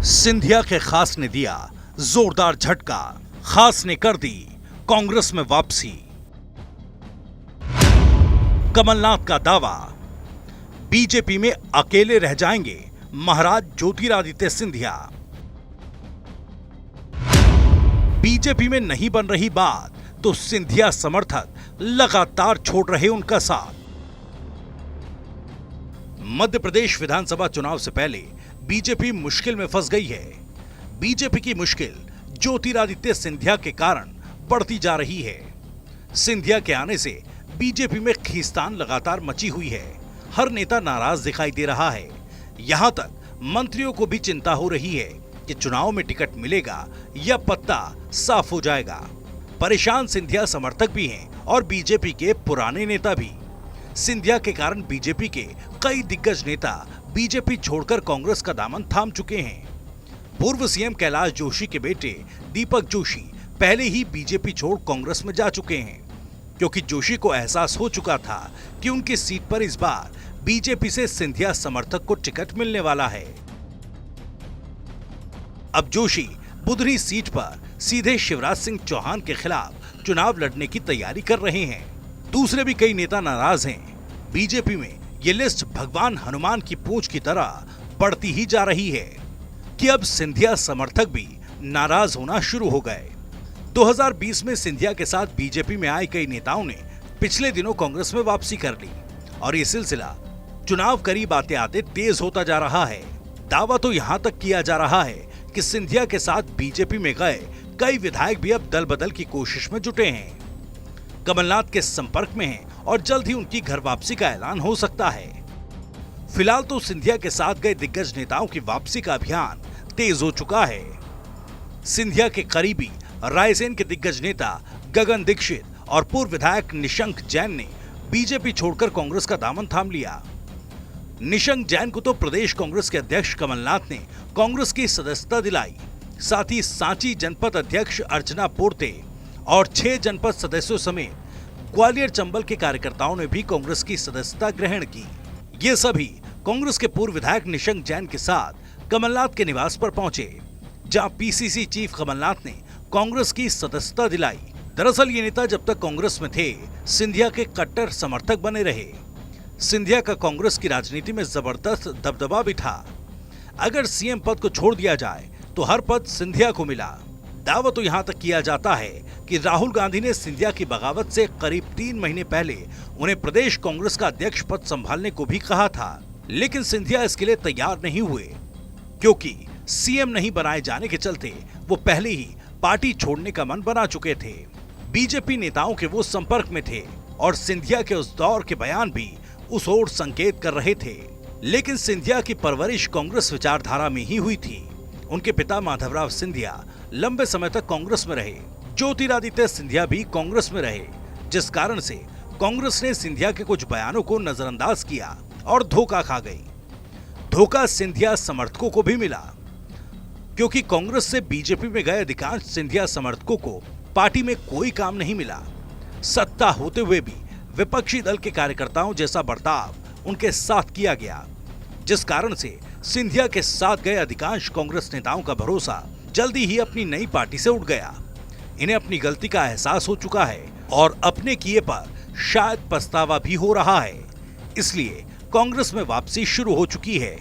सिंधिया के खास ने दिया जोरदार झटका, खास ने कर दी कांग्रेस में वापसी। कमलनाथ का दावा, बीजेपी में अकेले रह जाएंगे महाराज ज्योतिरादित्य सिंधिया। बीजेपी में नहीं बन रही बात तो सिंधिया समर्थक लगातार छोड़ रहे उनका साथ। मध्य प्रदेश विधानसभा चुनाव से पहले बीजेपी मुश्किल में फंस गई है। बीजेपी की मुश्किल ज्योतिरादित्य सिंधिया के कारण बढ़ती जा रही है। सिंधिया के आने से बीजेपी में खींचतान लगातार मची हुई है। हर नेता नाराज दिखाई दे रहा है। यहां तक मंत्रियों को भी चिंता हो रही है कि चुनाव में टिकट मिलेगा या पत्ता साफ हो जाएगा। परेशान सिंधिया समर्थक भी हैं और बीजेपी के पुराने नेता भी। सिंधिया के कारण बीजेपी के कई दिग्गज नेता बीजेपी छोड़कर कांग्रेस का दामन थाम चुके हैं। पूर्व सीएम कैलाश जोशी के बेटे दीपक जोशी पहले ही बीजेपी छोड़ कांग्रेस में जा चुके हैं, क्योंकि जोशी को एहसास हो चुका था कि उनकी सीट पर इस बार बीजेपी से सिंधिया समर्थक को टिकट मिलने वाला है। अब जोशी बुधनी सीट पर सीधे शिवराज सिंह चौहान के खिलाफ चुनाव लड़ने की तैयारी कर रहे हैं। दूसरे भी कई नेता नाराज हैं। बीजेपी में ये लिस्ट भगवान हनुमान की पूंछ की तरह बढ़ती ही जा रही है कि अब सिंधिया समर्थक भी नाराज होना शुरू हो गए। 2020 में सिंधिया के साथ बीजेपी में आए कई नेताओं ने पिछले दिनों कांग्रेस में वापसी कर ली और ये सिलसिला चुनाव करीब आते आते तेज होता जा रहा है। दावा तो यहाँ तक किया जा रहा है कि सिंधिया के साथ बीजेपी में गए कई विधायक भी अब दल बदल की कोशिश में जुटे हैं, कमलनाथ के संपर्क में हैं और जल्द ही उनकी घर वापसी का ऐलान हो सकता है। फिलहाल तो सिंधिया के साथ गए दिग्गज नेताओं की वापसी का अभियान तेज हो चुका है। सिंधिया के करीबी रायसेन के दिग्गज नेता गगन दीक्षित और पूर्व विधायक निशंक जैन ने बीजेपी छोड़कर कांग्रेस का दामन थाम लिया। निशंक जैन को तो प्रदेश कांग्रेस के अध्यक्ष कमलनाथ ने कांग्रेस की सदस्यता दिलाई। साथ ही सांची जनपद अध्यक्ष अर्चना पोर्ते और 6 जनपद सदस्यों समेत ग्वालियर चंबल के कार्यकर्ताओं ने भी कांग्रेस की सदस्यता ग्रहण की। ये सभी कांग्रेस के पूर्व विधायक निशंक जैन के साथ कमलनाथ के निवास पर पहुंचे, जहां पीसीसी चीफ कमलनाथ ने कांग्रेस की सदस्यता दिलाई। दरअसल ये नेता जब तक कांग्रेस में थे सिंधिया के कट्टर समर्थक बने रहे। सिंधिया का कांग्रेस की राजनीति में जबरदस्त दबदबा भी था। अगर सीएम पद को छोड़ दिया जाए तो हर पद सिंधिया को मिला। दावा तो यहाँ तक किया जाता है कि राहुल गांधी ने सिंधिया की बगावत से करीब 3 महीने पहले उन्हें प्रदेश कांग्रेस का अध्यक्ष पद संभालने को भी कहा था, लेकिन सिंधिया इसके लिए तैयार नहीं हुए, क्योंकि सीएम नहीं बनाए जाने के चलते वो पहले ही पार्टी छोड़ने का मन बना चुके थे। बीजेपी नेताओं के वो संपर्क में थे और सिंधिया के उस दौर के बयान भी उस ओर संकेत कर रहे थे। लेकिन सिंधिया की परवरिश कांग्रेस विचारधारा में ही हुई थी। उनके पिता माधवराव सिंधिया लंबे समय तक कांग्रेस में रहे। ज्योतिरादित्य सिंधिया भी कांग्रेस में रहे, जिस कारण से कांग्रेस ने सिंधिया के कुछ बयानों को नजरअंदाज किया और धोखा खा गई। धोखा सिंधिया समर्थकों को भी मिला, क्योंकि कांग्रेस से बीजेपी में गए अधिकांश सिंधिया समर्थकों को पार्टी में कोई काम नहीं मिला। सत्ता होते हुए भी विपक्षी दल के कार्यकर्ताओं जैसा बर्ताव उनके साथ किया गया, जिस कारण से सिंधिया के साथ गए अधिकांश कांग्रेस नेताओं का भरोसा जल्दी ही अपनी नई पार्टी से उठ गया। इन्हें अपनी गलती का एहसास हो चुका है और अपने किए पर शायद पछतावा भी हो रहा है। इसलिए कांग्रेस में वापसी शुरू हो चुकी है।